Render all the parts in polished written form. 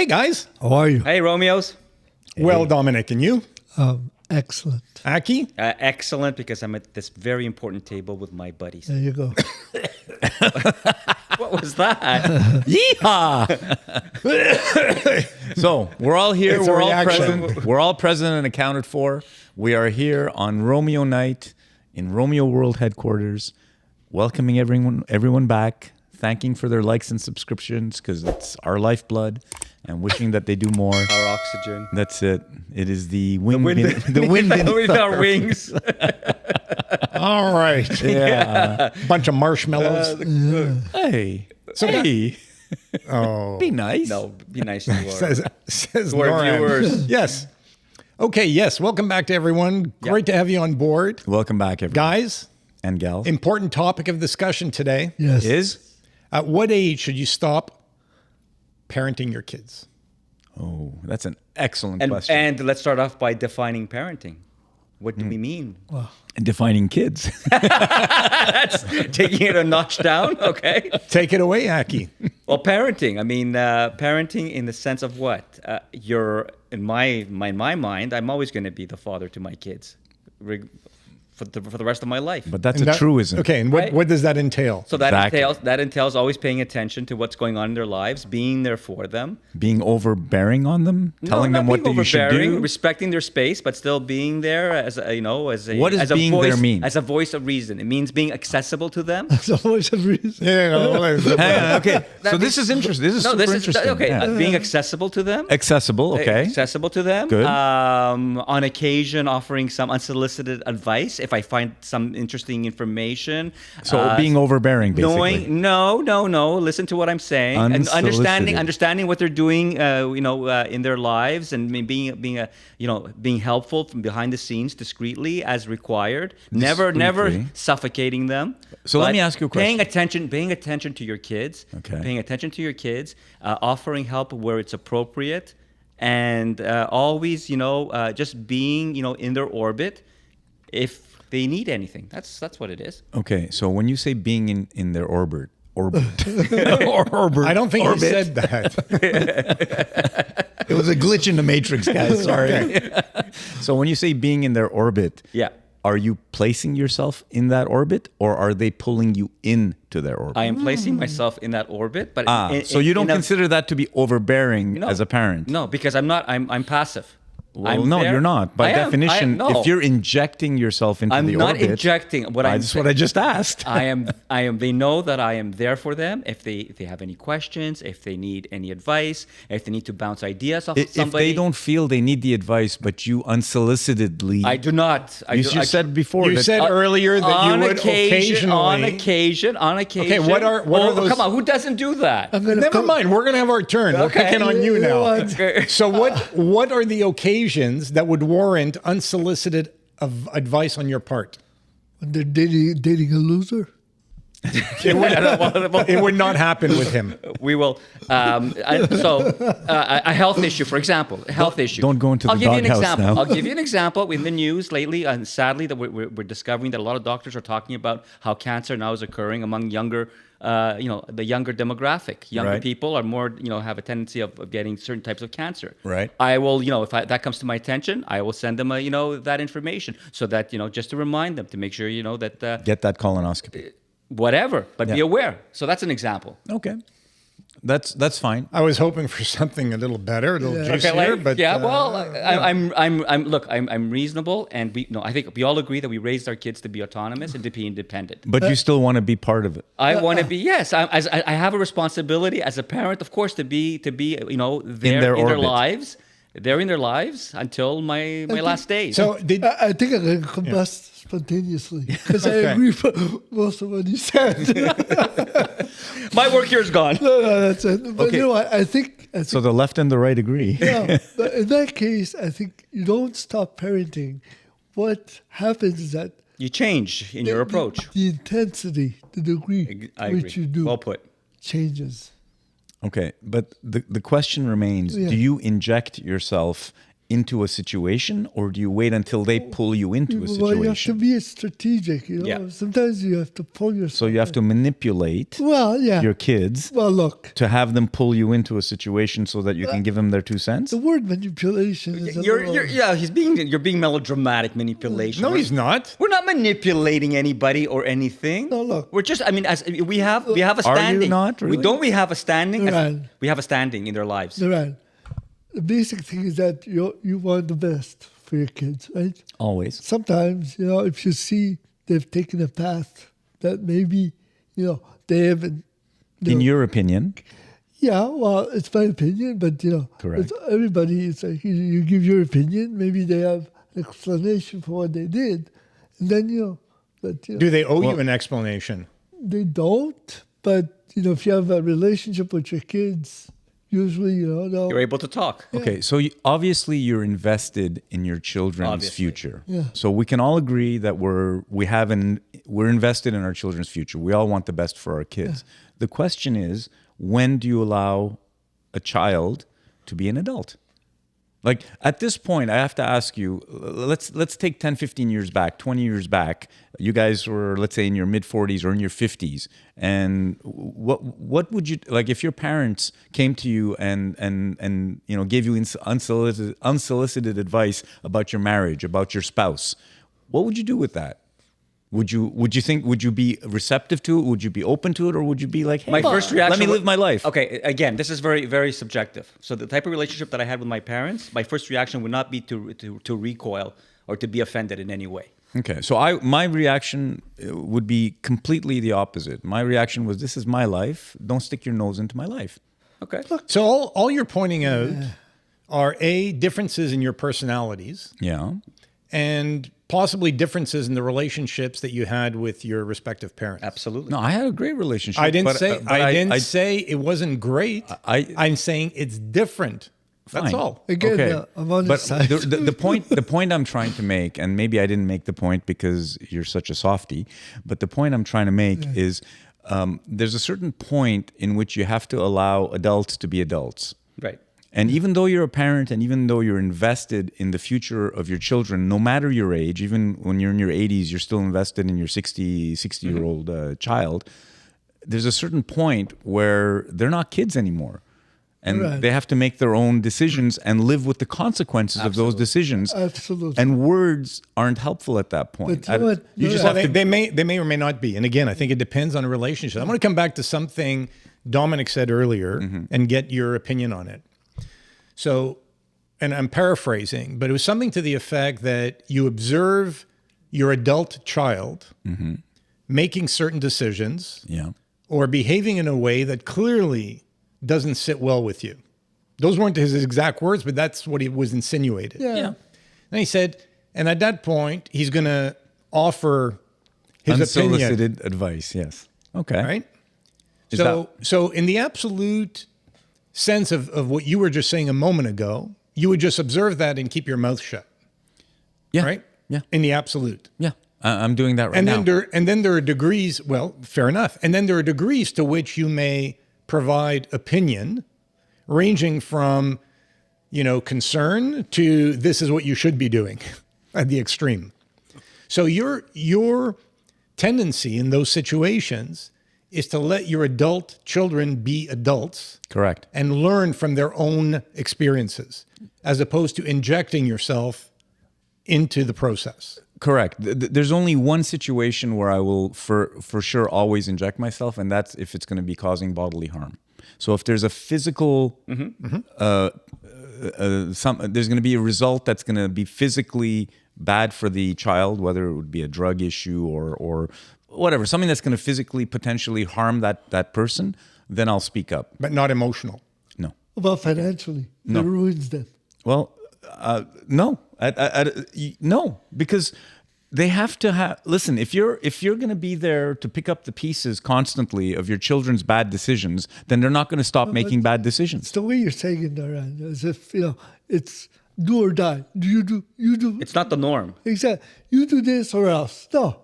guys. How are you? Hey, Romeos. Well, Dominic, and you? Excellent. Aki? Excellent, because I'm at this very important table with my buddies. There you go. What was that? Yeehaw! So we're all here. It's a We're all reaction. present. We're all present and accounted for. We are here on Romeo night in Romeo World headquarters, welcoming everyone back, thanking for their likes and subscriptions because it's our lifeblood, and wishing that they do more. Our oxygen. That's it. It is the wind. The wind with our wings. All right. Yeah. Bunch of marshmallows. Hey. So- Hey. Oh. Be nice. No, be nice to our, Says to our Noran. viewers. Yes. Okay, yes. Welcome back to everyone. Great to have you on board. Welcome back, everyone. Guys, And gals. important topic of discussion today. Yes. Is? At what age should you stop parenting your kids? Oh, that's an excellent And, question. and let's start off by defining parenting. What do we mean? And defining kids. That's taking it a notch down, okay? Take it away, Aki. Well, parenting. I mean, parenting in the sense of what? You're in my mind. I'm always going to be the father to my kids, for the rest of my life. But that's And a that- truism. Okay, and Right? what does that entail? So that Exactly. entails always paying attention to what's going on in their lives, being there for them, Being overbearing on them, telling them what you should do. respecting their space, but still being there as a, What does as a being voice, there mean? As a voice of reason. It means being accessible to them. That's always a reason. Okay, so this is interesting. This is super interesting. Okay. Yeah. Being accessible to them. Accessible, okay. Accessible to them. Good. On occasion, offering some unsolicited advice if I find some interesting information. So being overbearing, basically. No. Listen to what I'm saying, and Unsolicited. understanding what they're doing, in their lives, and being helpful from behind the scenes, discreetly as required. Never Discreetly. suffocating them. So let but me ask you a question. Paying attention to your kids. Okay. Paying attention to your kids, offering help where it's appropriate, and always, just being, in their orbit if they need anything. That's what it is. Okay, so when you say being in their orbit. I don't think he said that. It was a glitch in the matrix, guys. Sorry. So when you say being in their orbit, Yeah. are you placing yourself in that orbit, or are they pulling you into their orbit? I am placing myself in that orbit, but So you don't in a- consider that to be overbearing No. as a parent? No, because I'm not. I'm passive. Well, I'm no, there. you're not. By I am. definition, No. if you're injecting yourself into I'm the not orbit, injecting. that's what I just asked. I am. They know that I am there for them. If they have any questions, if they need any advice, if they need to bounce ideas off of If somebody. they don't feel they need the advice, but you unsolicitedly, I do not. you said before You that said earlier that you would occasionally. On occasion. Okay, what are those? Come on, who doesn't do that? Never mind. We're gonna have our turn. We're Okay. picking on you now. Okay. So what are the occasions that would warrant unsolicited advice on your part? When they're dating a loser. It would not happen with him. We will. A health issue, for example, don't go into the I'll give you an doghouse example. now. I'll give you an example. In the news lately, and sadly, that we're discovering that a lot of doctors are talking about how cancer now is occurring among younger, the younger demographic. Younger Right. people are more, have a tendency of getting certain types of cancer. Right. I will, if that comes to my attention, I will send them, that information so that, just to remind them to make sure, that get that colonoscopy. whatever, but be Yeah. aware. So that's an example. Okay, that's fine. I was hoping for something a little better, a little juicier, but I'm reasonable, and I think we all agree that we raised our kids to be autonomous and to be independent. But you still want to be part of it. I want to be, yes. I have a responsibility as a parent, of course, to be there in their orbit. lives. They're in their lives until my last days. so did I think I'm going to combust spontaneously because I agree with most of what you said. my work here is gone. No, that's it. But Okay. I think So the left and the right agree. yeah, but in that case, I think you don't stop parenting. What happens is that You change in your approach. the intensity, the degree I which agree. you do Well put. changes. Okay, but the question remains: Yeah. do you inject yourself into a situation, or do you wait until they pull you into a Well, you have to situation? be strategic, you know. Yeah. Sometimes you have to pull yourself. So you have to manipulate Well, yeah. your kids Well, look, to have them pull you into a situation so that you can give them their 2 cents. the word manipulation is a You're, little... you're being melodramatic manipulation. No, he's not. We're not manipulating anybody or anything. No, look. We're just. I mean, as we have a Are you standing. not really? We have a standing. Right. We have a standing in their lives. Right. The basic thing is that you want the best for your kids, right? Always. Sometimes, you know, if you see they've taken a path that maybe, you know, they haven't... In your opinion, Yeah, well, it's my opinion, but, you know, Correct. everybody, it's like you give your opinion, maybe they have an explanation for what they did, and then, you know, but, you know, Do they owe you an explanation? they don't, but, you know, if you have a relationship with your kids, usually, you know, they'll... You're able to talk. okay, so obviously you're invested in your children's Obviously. future. Yeah. So we can all agree that we're invested in our children's future. We all want the best for our kids. The question is, when do you allow a child to be an adult? Like at this point, I have to ask you, let's take 10, 15 years back, 20 years back. You guys were, let's say, in your mid 40s or in your 50s. And what would you, like if your parents came to you and you know, gave you unsolicited advice about your marriage, about your spouse, what would you do with that? Would you be receptive to it? Would you be open to it? Or would you be like, hey, My first reaction. let me live my life? Okay, again, this is very, very subjective. So the type of relationship that I had with my parents, my first reaction would not be to recoil or to be offended in any way. Okay, so my reaction would be completely the opposite. My reaction was, this is my life. Don't stick your nose into my life. Okay. So all you're pointing out are differences in your personalities Yeah. and possibly differences in the relationships that you had with your respective parents. Absolutely. No, I had a great relationship. I didn't but, say but I didn't say it wasn't great. I'm saying it's different. That's Fine. all. Again, I'm on but his side. the point I'm trying to make, and maybe I didn't make the point because you're such a softie, but the point I'm trying to make is there's a certain point in which you have to allow adults to be adults. Right. And even though you're a parent and even though you're invested in the future of your children, no matter your age, even when you're in your 80s, you're still invested in your 60-year-old child, there's a certain point where they're not kids anymore. And Right. they have to make their own decisions and live with the consequences of those decisions. Absolutely. And words aren't helpful at that point. But you know what? You just Well, have to. They may or may not be. And again, I think it depends on a relationship. I'm going to come back to something Dominic said earlier and get your opinion on it. So, and I'm paraphrasing, but it was something to the effect that you observe your adult child making certain decisions Yeah. or behaving in a way that clearly doesn't sit well with you. Those weren't his exact words, but that's what he was insinuated. Yeah. And he said, and at that point, he's going to offer his opinion. Unsolicited advice, yes. Okay. Right? Is So in the absolute sense of what you were just saying a moment ago, you would just observe that and keep your mouth shut, Yeah. right? Yeah. In the absolute. Yeah. I'm doing that right And now. then there are degrees, well, fair enough. And then there are degrees to which you may provide opinion ranging from, concern to this is what you should be doing at the extreme. So your tendency in those situations is to let your adult children be adults Correct. and learn from their own experiences as opposed to injecting yourself into the process. Correct. There's only one situation where I will, for sure, always inject myself, and that's if it's going to be causing bodily harm. So if there's a physical, there's going to be a result that's going to be physically bad for the child, whether it would be a drug issue or whatever, something that's going to physically potentially harm that person, then I'll speak up. But not emotional. No. About financially, No. it ruins them. Well, no, no, because they have to have. Listen, if you're going to be there to pick up the pieces constantly of your children's bad decisions, then they're not going to stop making bad It's decisions. the way you're saying it, Naran, as if, it's do or die. You do. It's not the norm. Exactly. You do this or else. No,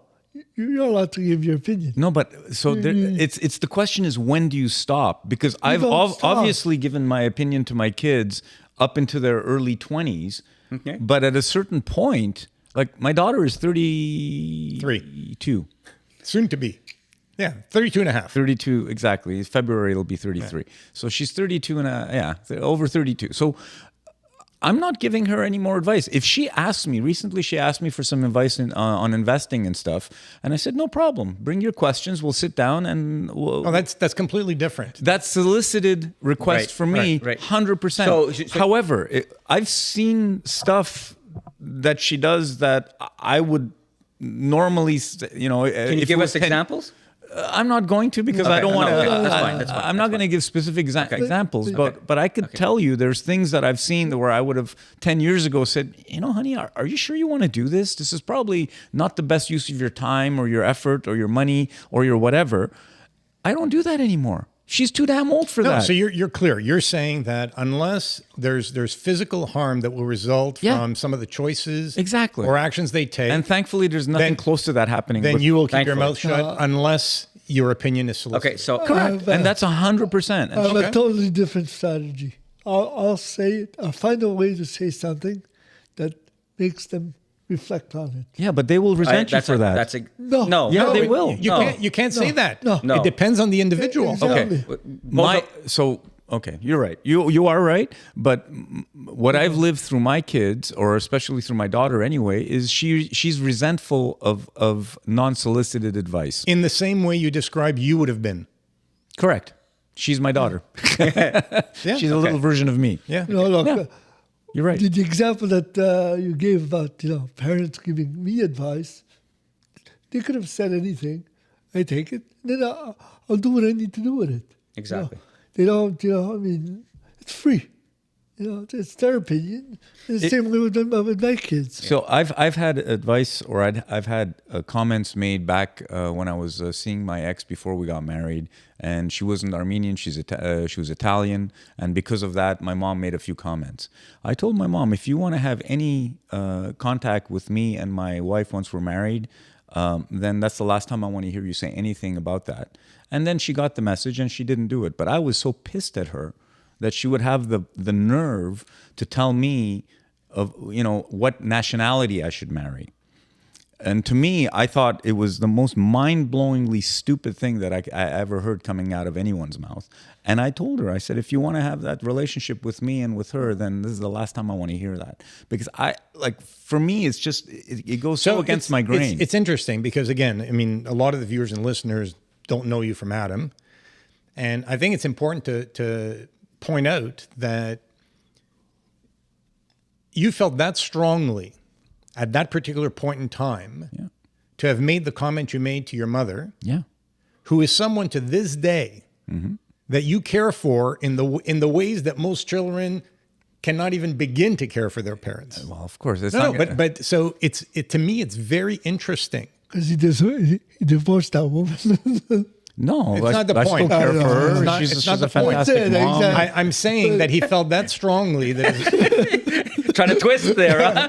you're allowed to give your opinion. No, but so it's the question is, when do you stop? Because I've don't stop. obviously given my opinion to my kids up into their early 20s, Okay. But at a certain point, like my daughter is 32. Soon to be. Yeah, 32 and a half. 32, exactly. February it'll be 33. So she's 32 and over 32. So I'm not giving her any more advice. If she asked me, recently she asked me for some advice on investing and stuff, and I said, no problem. Bring your questions. We'll sit down and we'll... Oh, that's completely different. That solicited request Right, for me, right. 100%. So- However, I've seen stuff that she does that I would normally, Can you give us examples? I'm not going to because I don't no, want to. okay, that's fine, that's fine, I'm not going to give specific examples, but I could tell you there's things that I've seen where I would have 10 years ago said, honey, are you sure you want to do this? This is probably not the best use of your time or your effort or your money or your whatever. I don't do that anymore. She's too damn old for that. So you're clear. You're saying that unless there's physical harm that will result from some of the choices Exactly. or actions they take, And thankfully, there's nothing Then- close to that happening. then with- you will keep your Thankfully. mouth shut unless your opinion is solicited. Okay, so Correct. And that's 100%. I have Okay. a totally different strategy. I'll say it. I'll find a way to say something that makes them reflect on it. Yeah, but they will resent you for that. No. no. Yeah, no, they we- will. You can't say that. No. No. It depends on the individual. Exactly. Okay. Okay, you're right. You are right. But what I've lived through my kids, or especially through my daughter anyway, is she's resentful of non-solicited advice. In the same way you described you would have been. Correct. She's my daughter. Yeah. She's a little version of me. Yeah. Look, Yeah. You're right. the example that you gave about parents giving me advice, they could have said anything. I take it, then I'll do what I need to do with it. Exactly. They don't, it's free. It's their opinion. It's the same way with my kids. So I've had advice, or I've had comments made back when I was seeing my ex before we got married, and she wasn't Armenian, she was Italian, and because of that, my mom made a few comments. I told my mom, if you want to have any contact with me and my wife once we're married, then that's the last time I want to hear you say anything about that. And then she got the message and she didn't do it. But I was so pissed at her that she would have the nerve to tell me of what nationality I should marry. And to me, I thought it was the most mind-blowingly stupid thing that I ever heard coming out of anyone's mouth. And I told her, I said, if you want to have that relationship with me and with her, then this is the last time I want to hear that. Because for me, it's just, it goes so against my grain. It's interesting because, again, I mean, a lot of the viewers and listeners don't know you from Adam. And I think it's important to point out that you felt that strongly at that particular point in time to have made the comment you made to your mother, who is someone to this day that you care for in the ways that most children cannot even begin to care for their parents. Well, of course. It's No, not, but so to me, it's very interesting. Because he divorced that woman. no, It's not the I point. still care No, for her. it's not- She's it's not a the point. fantastic That's it, mom. exactly. I'm saying that he felt that strongly Trying to twist there, huh?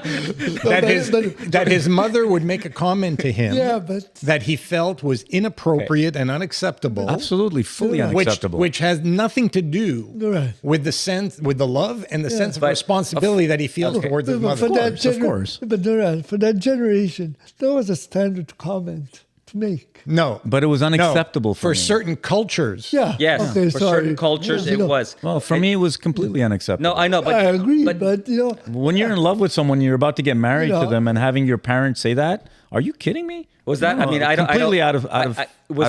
that his mother would make a comment to him Yeah, but- that he felt was inappropriate and unacceptable. Absolutely, fully unacceptable. Which has nothing to do Right. with the love and the sense of But- responsibility that he feels towards his But mother. of course. But Noran, for that generation, that was a standard comment to make. No, But it was unacceptable for for me. certain cultures. Yeah. Yes, Okay, for sorry. certain cultures Yeah, it was. Well, for me, it was completely unacceptable. No, I know, but I agree, but When you're in love with someone, you're about to get married to Yeah. them, and having your parents say that, are you kidding me? was that? No, I mean, I don't. completely I out don't,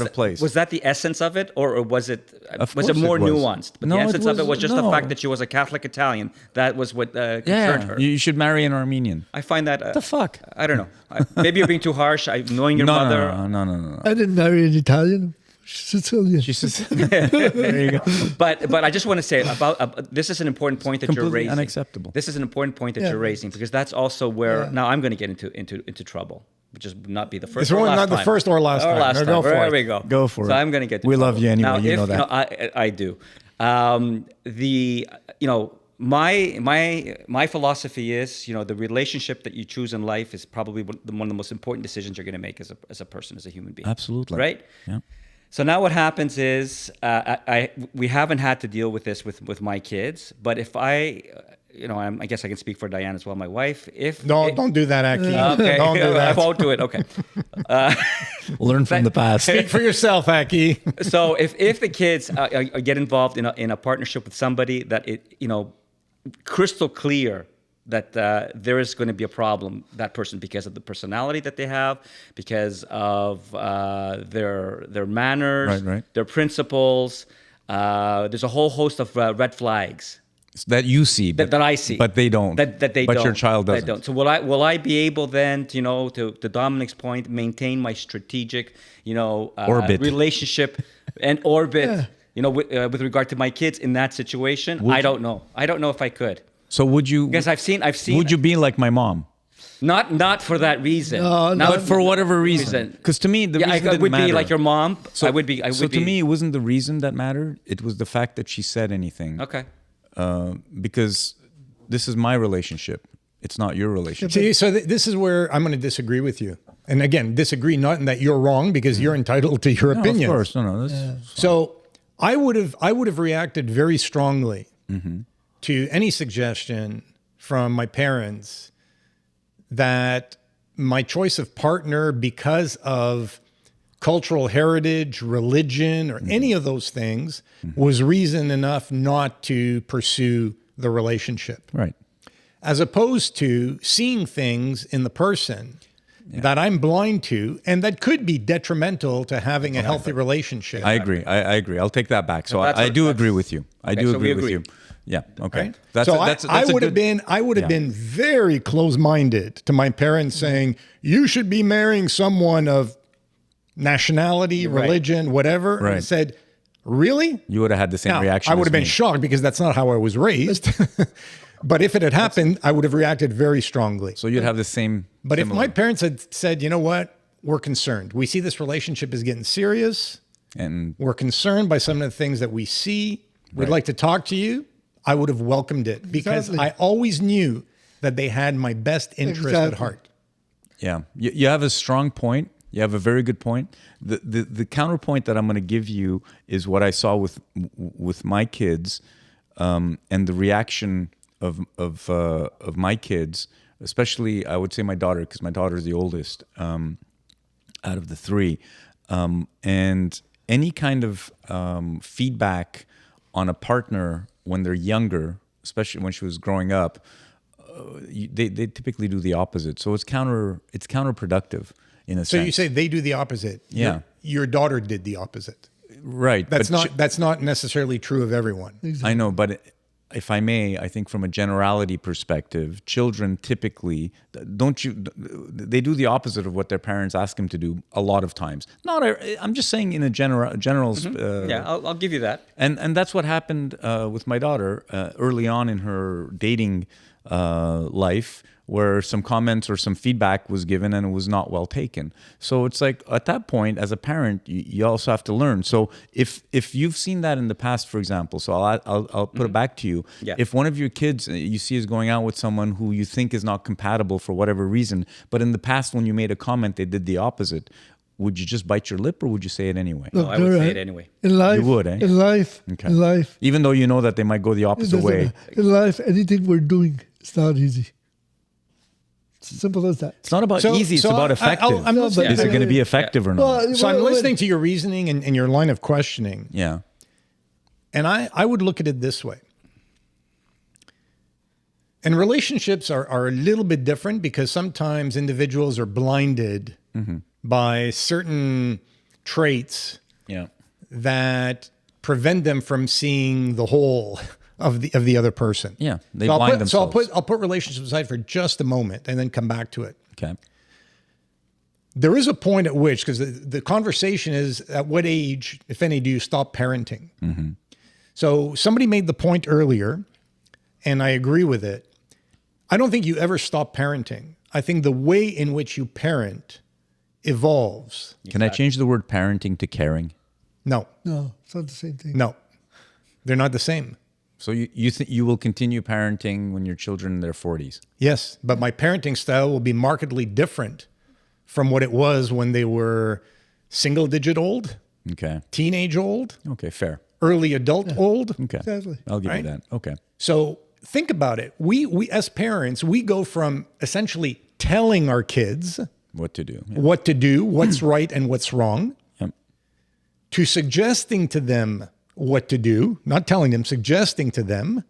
of place. Was that the essence of it, or was it? Of Was it course more it was. nuanced? But No, the it essence of it was just the no. fact that she was a Catholic Italian. That was what concerned Yeah, her. you should marry an Armenian. I find that. The fuck? I don't know. Maybe you're being too harsh. Knowing your No, mother. no. I didn't marry an Italian. She's Sicilian. She says, there you go. But I just want to say about this is an important point that you're Completely raising. unacceptable. This is an important point that Yeah. you're raising because that's also where Yeah. now I'm going to get into trouble, which is not be the first It's or last not the time. first or last time. No, go for there it. we go. Go for so it. I'm going to get. We love you anyway, Now, you if, know that. I do. My philosophy is, the relationship that you choose in life is probably one of the most important decisions you're going to make as a person, as a human being. Absolutely. Right? Yeah. So now what happens is we haven't had to deal with this with my kids, but if I guess I can speak for Diane as well, my wife. If No, don't do that, Aki. Okay, Don't do I that. won't do it. Okay. Learn from the past. Speak for yourself, Aki. So if the kids get involved in a partnership with somebody that crystal clear that there is going to be a problem, that person, because of the personality that they have, because of their manners, Right. their principles. There's a whole host of red flags That you see, that I see, but they don't. That they but don't. your child They doesn't. don't. So will I be able then, to Dominic's point, maintain my strategic, Orbit. relationship and orbit, with regard to my kids in that situation? I don't know. I don't know if I could. So would you? Because I've seen. Would you be like my mom? Not for that reason. No, Not But for whatever reason, because to me the reason I didn't would matter. be like your mom. So I would be. So to me, it wasn't the reason that mattered. It was the fact that she said anything. Okay. Because this is my relationship. It's not your relationship. See, so this is where I'm going to disagree with you. And again, disagree not in that you're wrong, because you're entitled to your No, opinion. of course, no. This, So I would have reacted very strongly to any suggestion from my parents that my choice of partner, because of cultural heritage, religion, or any of those things, was reason enough not to pursue the relationship. Right. As opposed to seeing things in the person that I'm blind to and that could be detrimental to having a healthy relationship. I agree. I agree. I'll take that back. So That's I what- do that's- agree with you. I Okay, do so we agree with agree. you. Yeah. Okay. Right? That's So a I would have good- been very close-minded to my parents saying, you should be marrying someone of nationality, Right. religion, whatever. And I Right. said, really? You would have had the same Now, reaction. I would as have been me. shocked, because that's not how I was raised. But if it had happened, I would have reacted very strongly. So you'd have the same. But if similar- my parents had said, you know what, we're concerned. We see this relationship is getting serious. and We're concerned by some of the things that we see. We'd Right. like to talk to you. I would have welcomed it, because Exactly. I always knew that they had my best interest at Exactly. heart. yeah, you have a strong point. You have a very good point. The counterpoint that I'm going to give you is what I saw with my kids, and the reaction of my kids, especially I would say my daughter, because my daughter is the oldest out of the three, and any kind of feedback on a partner when they're younger, especially when she was growing up, they typically do the opposite. So it's counterproductive in a sense. So you say they do the opposite. Yeah. Your daughter did the opposite. right? That's but that's not necessarily true of everyone. I know, but if I may, I think from a generality perspective, children typically they do the opposite of what their parents ask them to do a lot of times. I'm just saying in a general. Yeah, I'll give you that. And that's what happened with my daughter early on in her dating life, where some comments or some feedback was given and it was not well taken. So it's like at that point, as a parent, you also have to learn. So if you've seen that in the past, for example, so I'll put it back to you. Yeah. If one of your kids you see is going out with someone who you think is not compatible for whatever reason, but in the past when you made a comment, they did the opposite, would you just bite your lip or would you say it anyway? Look, I would there say are- it anyway. In life, You would, eh? In life, Okay. in life, Even though you know that they might go the it opposite doesn't way. matter. In life, anything we're doing, it's not easy. It's simple as that. It's not about So- easy, it's so about I- effective. I'm No, listening. but- Is it going to be effective or not? Well, So I'm well, listening to your reasoning and your line of questioning. Yeah. And I would look at it this way. And relationships are a little bit different, because sometimes individuals are blinded by certain traits Yeah. that prevent them from seeing the whole of the other person. Yeah, they So blind themselves. I'll put relationships aside for just a moment and then come back to it. Okay. There is a point at which, because the conversation is, at what age, if any, do you stop parenting? So somebody made the point earlier, and I agree with it. I don't think you ever stop parenting. I think the way in which you parent evolves. Can I change the word parenting to caring? No, No, it's not the same thing. no, they're not the same. So you think you will continue parenting when your children in their 40s? Yes, but my parenting style will be markedly different from what it was when they were single digit old, Okay. teenage old, Okay, fair. early adult old. Okay. Exactly. I'll give Right? you that. Okay. So think about it. We as parents, we go from essentially telling our kids What to do? Yeah. what to do, what's right and what's wrong, Yep. to suggesting to them what to do, not telling them, suggesting to them,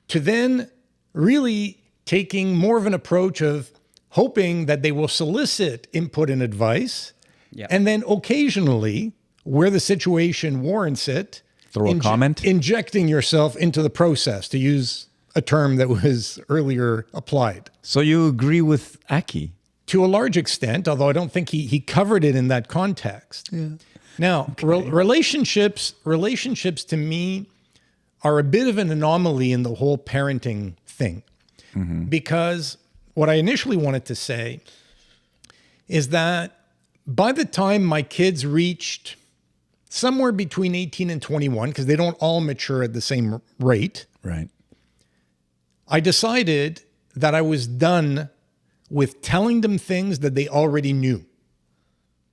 to then really taking more of an approach of hoping that they will solicit input and advice, Yep. and then occasionally, where the situation warrants it, Throw a comment. injecting yourself into the process, to use a term that was earlier applied. So you agree with Aki? To a large extent, although I don't think he covered it in that context. Yeah. Now, relationships to me are a bit of an anomaly in the whole parenting thing, because what I initially wanted to say is that by the time my kids reached somewhere between 18 and 21, because they don't all mature at the same rate, Right. I decided that I was done with telling them things that they already knew.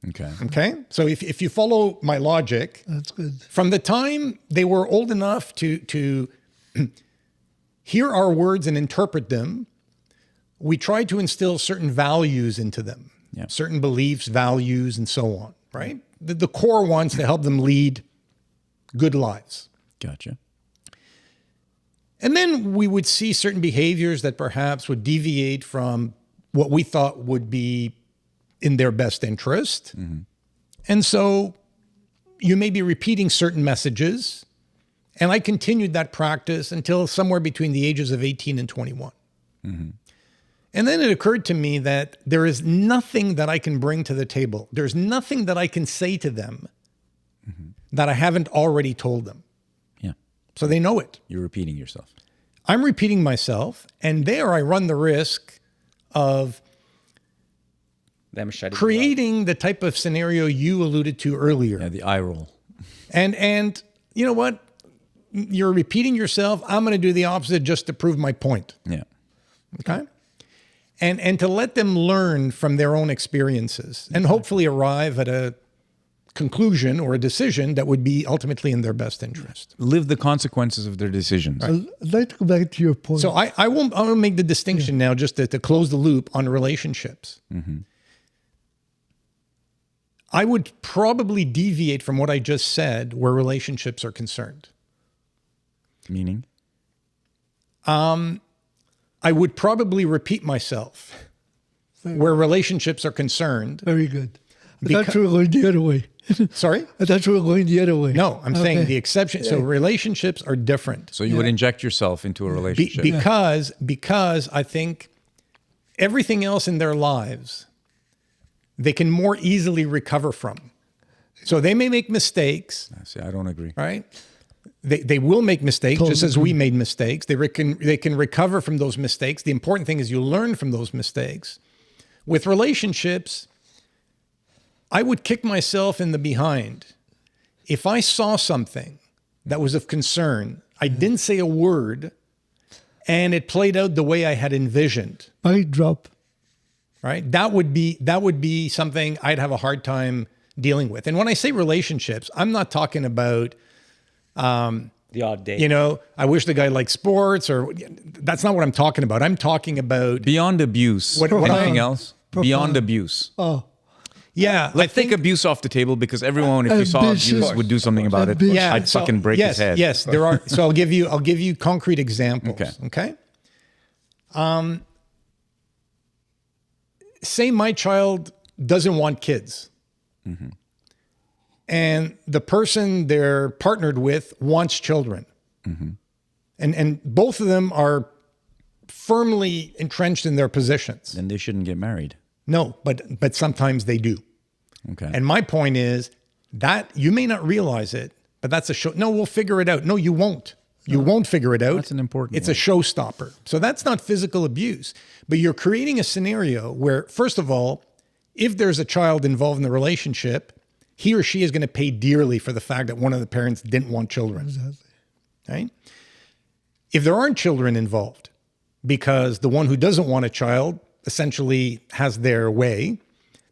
Okay. Okay? So if you follow my logic, That's good. from the time they were old enough to hear our words and interpret them, we tried to instill certain values into them, Yeah. certain beliefs, values, and so on, right? The core ones to help them lead good lives. Gotcha. And then we would see certain behaviors that perhaps would deviate from what we thought would be in their best interest. And so you may be repeating certain messages. And I continued that practice until somewhere between the ages of 18 and 21. And then it occurred to me that there is nothing that I can bring to the table. There's nothing that I can say to them that I haven't already told them. Yeah. So they know it. You're repeating yourself. I'm repeating myself, and there I run the risk of Them shutting creating the type of scenario you alluded to earlier. Yeah, the eye roll. And you know what? You're repeating yourself. I'm going to do the opposite just to prove my point. Yeah. Okay? And to let them learn from their own experiences and hopefully arrive at a conclusion or a decision that would be ultimately in their best interest. Live the consequences of their decisions. I'd like to go back to your point. So I will make the distinction now just to close the loop on relationships. I would probably deviate from what I just said where relationships are concerned. Meaning? I would probably repeat myself where relationships are concerned. Very good. I thought you were going the other way. Sorry? I thought you were going the other way. No, I'm saying Okay. the exception. So relationships are different. So you would inject yourself into a relationship. Because I think everything else in their lives, they can more easily recover from. So they may make mistakes, See, I don't agree. right? They will make mistakes just as we made mistakes. They can recover from those mistakes. The important thing is you learn from those mistakes. With relationships, I would kick myself in the behind. If I saw something that was of concern, I didn't say a word, and it played out the way I had envisioned, Mic drop. right? That would be something I'd have a hard time dealing with. And when I say relationships, I'm not talking about The odd day. I wish the guy liked sports, or that's not what I'm talking about. I'm talking about, Beyond abuse. What- Anything else? Beyond abuse. Oh, yeah, Let's take abuse off the table because everyone, if you saw Ambitious. abuse, would do something about it. Ambitious. yeah, I'd fucking break yes, his head. Yes, there are. So I'll give you concrete examples. Okay. Say my child doesn't want kids. And the person they're partnered with wants children. And both of them are firmly entrenched in their positions. Then they shouldn't get married. No, but sometimes they do. Okay. And my point is that you may not realize it, but that's a show. No, we'll figure it out. No, you won't. You won't figure it out. That's an important It's one. a showstopper. So that's not physical abuse, but you're creating a scenario where, first of all, if there's a child involved in the relationship, he or she is going to pay dearly for the fact that one of the parents didn't want children. Right? If there aren't children involved, because the one who doesn't want a child essentially has their way,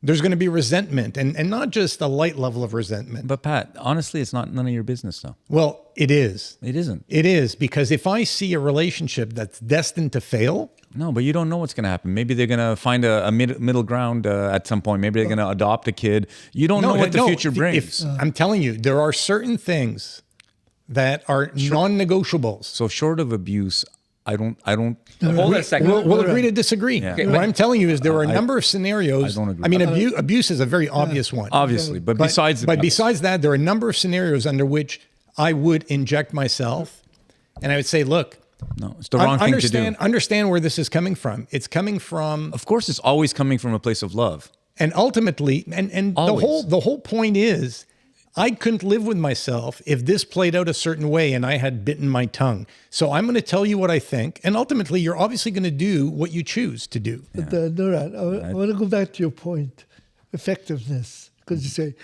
There's going to be resentment, and not just a light level of resentment. But Pat, honestly, it's not none of your business though. Well, it is. It isn't. It is, because if I see a relationship that's destined to fail, No, but you don't know what's going to happen. Maybe they're going to find a middle ground at some point. Maybe they're going to adopt a kid. You don't know what the future brings. I'm telling you, there are certain things that are non-negotiables. So short of abuse, I don't. Hold on a second. We'll agree to disagree. Okay, What but- I'm telling you is there are a number of scenarios. I don't agree. I mean, abuse is a very obvious one. Obviously, but besides that, there are a number of scenarios under which I would inject myself, and I would say, look, no, it's the wrong thing to do. Understand where this is coming from. It's coming from, Of course, it's always coming from a place of love. and ultimately, and Always. the whole point is, I couldn't live with myself if this played out a certain way and I had bitten my tongue. So I'm going to tell you what I think, and ultimately, you're obviously going to do what you choose to do. But Noran, I want to go back to your point, effectiveness, because you say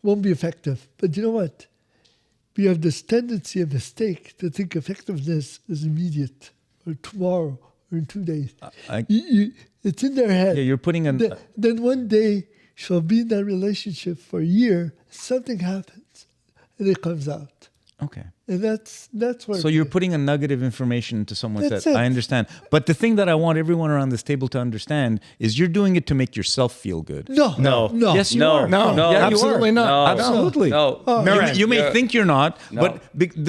won't be effective. But you know what? We have this tendency, a mistake, to think effectiveness is immediate, or tomorrow, or in 2 days. It's in their head. Yeah, you're putting an. Then one day she'll be in that relationship for a year. Something happens, and it comes out, Okay. and that's where. So you're putting a nugget of information into someone's That's head. it. I understand. But the thing that I want everyone around this table to understand is you're doing it to make yourself feel good. no. Yes, you No. are. No, No. Yeah, you absolutely are. not. No. Absolutely. No. Noran, You may you're- think you're not, No. but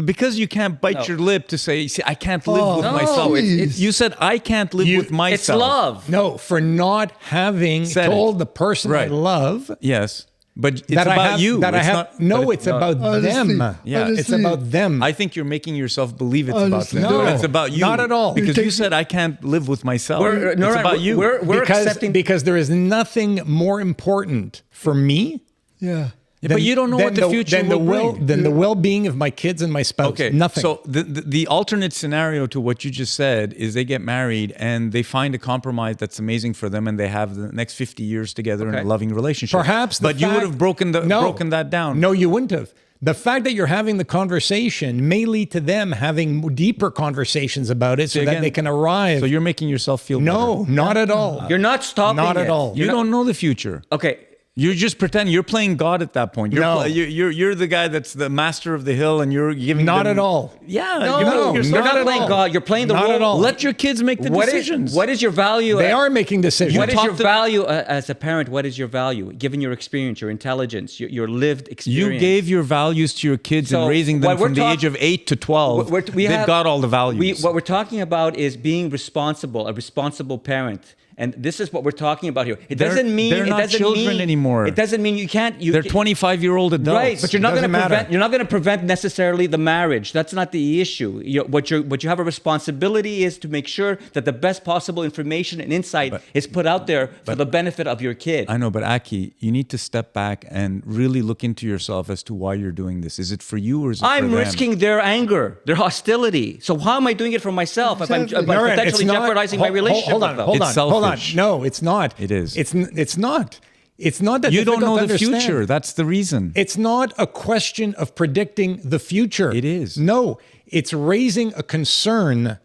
because you can't bite No. your lip to say, see, I can't live with No, myself. it's- You said, I can't live with It's myself. love. No, for not having Said it. told the person Right. I love Yes. But it's that about I have, you. that I It's have. not, No, but it's about Honestly, them. Yeah. It's about them. I think you're making yourself believe it's about Honestly. them. No, But it's about you. not at all. Because You're you said, I can't live with myself. It's Noran, about you. We're accepting. because there is nothing more important for me. Yeah. Yeah, but you don't know what the future than will bring. than the well-being of my kids and my spouse. Okay, Nothing. So the alternate scenario to what you just said is they get married and they find a compromise that's amazing for them, and they have the next 50 years together in Okay. a loving relationship. Perhaps, but you would have broken that down. No, you wouldn't have. The fact that you're having the conversation may lead to them having deeper conversations about it, so that again, they can arrive. So you're making yourself feel no, better. not at all. You're not stopping Not at it. all. You don't know the future. Okay. You're just pretending. You're playing God at that point. You're No. you're the guy that's the master of the hill, and you're giving Not them- at all. Yeah, No, you're making you're yourself- not at playing all. God. You're playing the Not role. at all. Let your kids make the decisions. What is your value? They are making decisions. What is talk your to- value as a parent? What is your value, given your experience, your intelligence, your lived experience? You gave your values to your kids So and raising them what we're from the age of 8 to 12. They've got all the values. What we're talking about is being responsible, a responsible parent. And this is what we're talking about here. It doesn't mean they're not children anymore. It doesn't mean you can't. They're 25-year-old adults. Right, but you're not going to Doesn't matter. prevent. You're not going to prevent necessarily the marriage. That's not the issue. What you have a responsibility is to make sure that the best possible information and insight is put out there for the benefit of your kid. I know, but Aki, you need to step back and really look into yourself as to why you're doing this. Is it for you or is it for I'm them? risking their anger, their hostility. So how am I doing it for myself if I'm Exactly. Noran, potentially jeopardizing my relationship Hold on, with them? hold It's on, hold on. selfish. No, it's not. It is. It's not. It's not that You don't difficult know to the understand. future. That's the reason. It's not a question of predicting the future. It is. No, it's raising a concern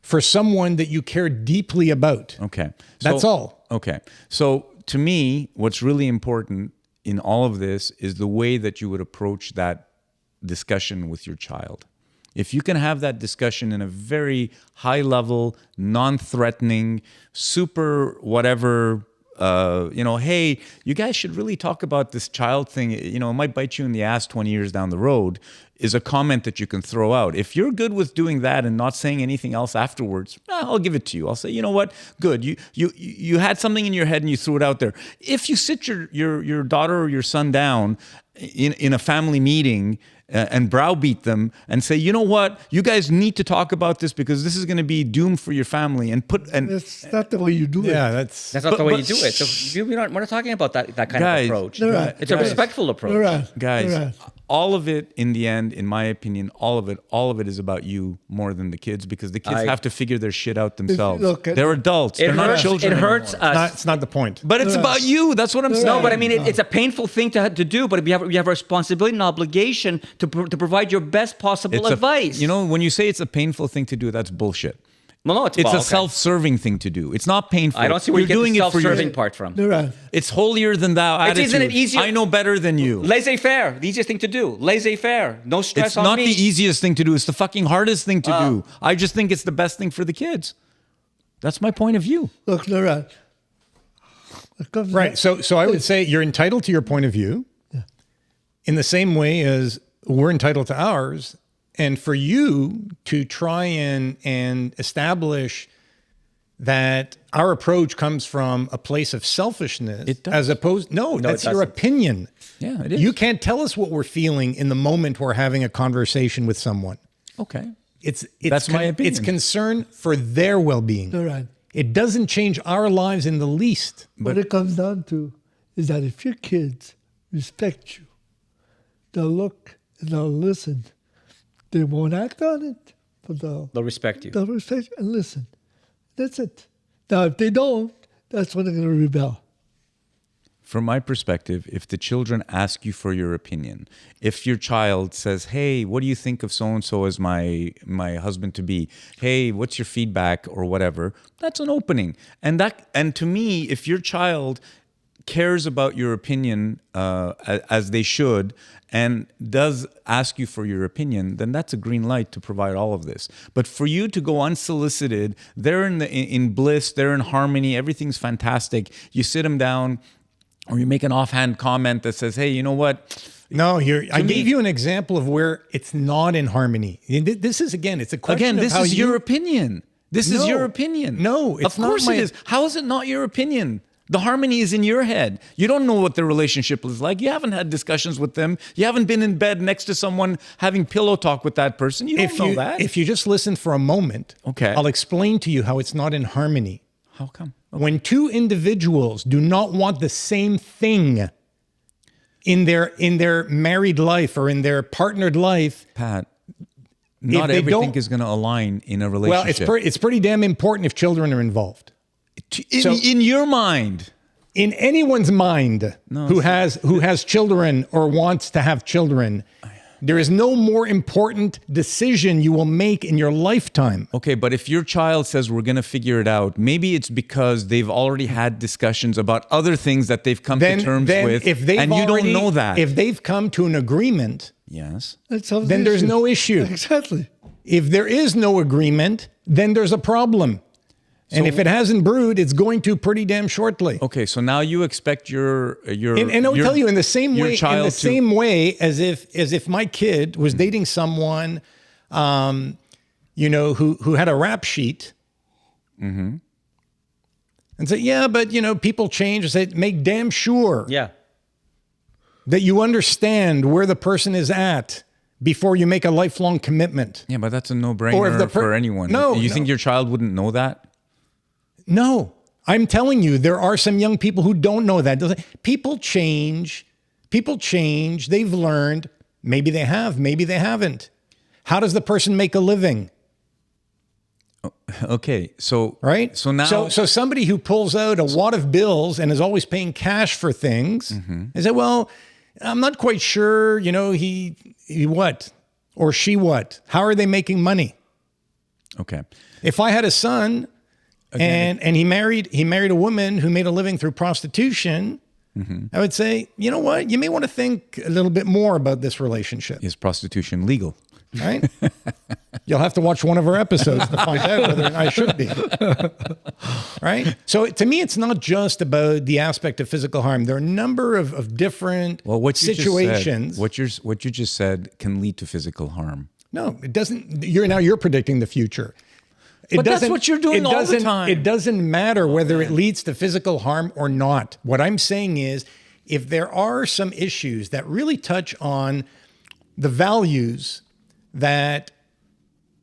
for someone that you care deeply about. Okay. That's all. Okay. So to me, what's really important in all of this is the way that you would approach that discussion with your child. If you can have that discussion in a very high level, non-threatening, super whatever, hey, you guys should really talk about this child thing. It might bite you in the ass 20 years down the road, is a comment that you can throw out. If you're good with doing that and not saying anything else afterwards, I'll give it to you. I'll say, you know what? Good. You had something in your head and you threw it out there. If you sit your daughter or your son down in a family meeting and browbeat them and say, you know what, you guys need to talk about this because this is going to be doom for your family, and That's not the way you do it. Yeah, that's That's not the way you do it. So we're not talking about that kind Guys, of approach. Noran, It's a respectful approach. Noran, guys, Noran. all of it in the end, in my opinion, all of it is about you more than the kids, because the kids have to figure their shit out themselves. look at- They're adults. It They're not hurts. children. It hurts anymore. us. it's not the point. But it's about you. That's what I'm saying. No, but I mean, it's a painful thing to do, but we have a responsibility and obligation to provide your best possible advice. when you say it's a painful thing to do, that's bullshit. No, It's well, a okay. self-serving thing to do. It's not painful. I don't see where you get doing the it for your. self-serving part from. No, right. It's holier than thou attitude. Isn't it easier? I know better than you. Laissez-faire, the easiest thing to do. Laissez-faire, no stress It's on not me. the easiest thing to do. It's the fucking hardest thing to do. I just think it's the best thing for the kids. That's my point of view. Look, no, right. Right. So I would say you're entitled to your point of view in the same way as we're entitled to ours. And for you to try and establish that our approach comes from a place of selfishness It does. as opposed, no, that's it your doesn't. opinion. Yeah, it is. You can't tell us what we're feeling in the moment we're having a conversation with someone. Okay. It's That's my opinion. It's concern for their well-being. No, right. It doesn't change our lives in the least. What it comes down to is that if your kids respect you, they'll look and they'll listen. They won't act on it, but They'll respect you. they'll respect you and listen. That's it. Now, if they don't, that's when they're going to rebel. From my perspective, if the children ask you for your opinion, if your child says, "Hey, what do you think of so and so as my husband to be? Hey, what's your feedback?" or whatever, that's an opening. And to me, if your child cares about your opinion as they should and does ask you for your opinion, then that's a green light to provide all of this. But for you to go unsolicited, they're in bliss, they're in harmony, everything's fantastic. You sit them down, or you make an offhand comment that says, "Hey, you know what? No, I me- gave you an example of where it's not in harmony. This is, again, it's a question Again, of this how is your opinion. This is No. your opinion. No, it's of course not it is. How is it not your opinion? The harmony is in your head. You don't know what their relationship is like. You haven't had discussions with them. You haven't been in bed next to someone having pillow talk with that person. You don't know that. If you just listen for a moment, Okay. I'll explain to you how it's not in harmony. How come? When two individuals do not want the same thing in their married life or in their partnered life, Pat, not they everything don't- is going to align in a well, relationship. it's pretty damn important if children are involved. In your mind. In anyone's mind who has children or wants to have children, there is no more important decision you will make in your lifetime. Okay, but if your child says we're going to figure it out, maybe it's because they've already had discussions about other things that they've come to terms with, if they've and you already- don't know that. If they've come to an agreement, Yes. That solves then the there's no issue. Exactly. If there is no agreement, then there's a problem. And if it hasn't brewed, it's going to pretty damn shortly. Okay, so now you expect your And I'll tell you in the same your way, in child the to- same way as if my kid was dating someone, who had a rap sheet, and say, yeah, but people change. I say, make damn sure Yeah. that you understand where the person is at before you make a lifelong commitment. Yeah, but that's a Or if no-brainer the for anyone. No, you no. think your child wouldn't know that? No, I'm telling you, there are some young people who don't know that. People change. People change. They've learned. Maybe they have. Maybe they haven't. How does the person make a living? Okay, so Right? So now, so somebody who pulls out a wad of bills and is always paying cash for things, they say, well, I'm not quite sure, he what? Or she what? How are they making money? okay, If I had a son and he married a woman who made a living through prostitution, I would say, you know what? You may want to think a little bit more about this relationship, is prostitution legal? right? You'll have to watch one of our episodes to find out whether I should be. Right? So to me, it's not just about the aspect of physical harm. There are a number of different situations. What you just said can lead to physical harm. No, it doesn't. You're predicting the future. It But that's doesn't- what you're doing it all the doesn't- time. It doesn't matter whether it leads to physical harm or not. What I'm saying is, if there are some issues that really touch on the values that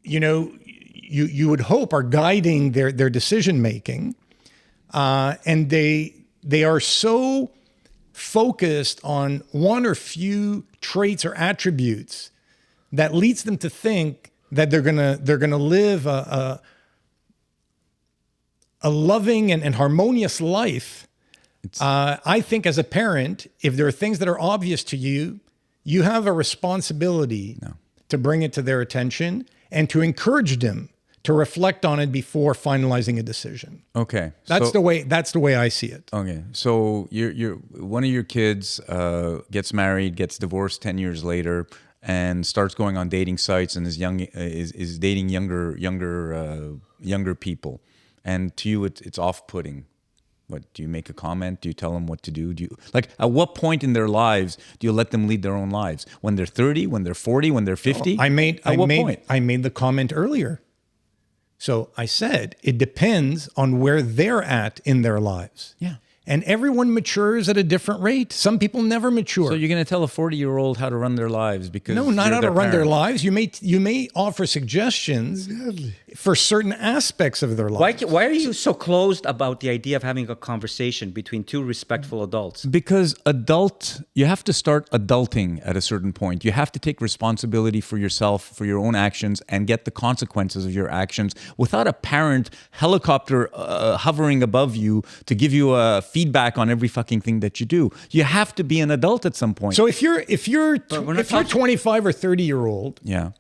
you would hope are guiding their decision making, and they are so focused on one or few traits or attributes that leads them to think that they're gonna live a loving and harmonious life. I think as a parent, if there are things that are obvious to you, you have a responsibility to bring it to their attention and to encourage them to reflect on it before finalizing a decision. Okay. That's so, the way. That's the way I see it. Okay. So you're one of your kids gets married, gets divorced 10 years later, and starts going on dating sites and is dating younger people. And to you, it's off-putting. What do you make a comment? Do you tell them what to do? Do you at what point in their lives do you let them lead their own lives? When they're 30, when they're 40, when they're 50? I made point? the comment earlier. So I said it depends on where they're at in their lives. Yeah. And everyone matures at a different rate. Some people never mature. So you're going to tell a 40-year-old how to run their lives because no, not you're how to run their parent. lives. You may offer suggestions for certain aspects of their lives. Why are you so closed about the idea of having a conversation between two respectful adults? Because you have to start adulting at a certain point. You have to take responsibility for yourself, for your own actions, and get the consequences of your actions without a parent helicopter hovering above you to give you a feedback on every fucking thing that you do. You have to be an adult at some point. So if you're 25 or 30-year-old, yeah.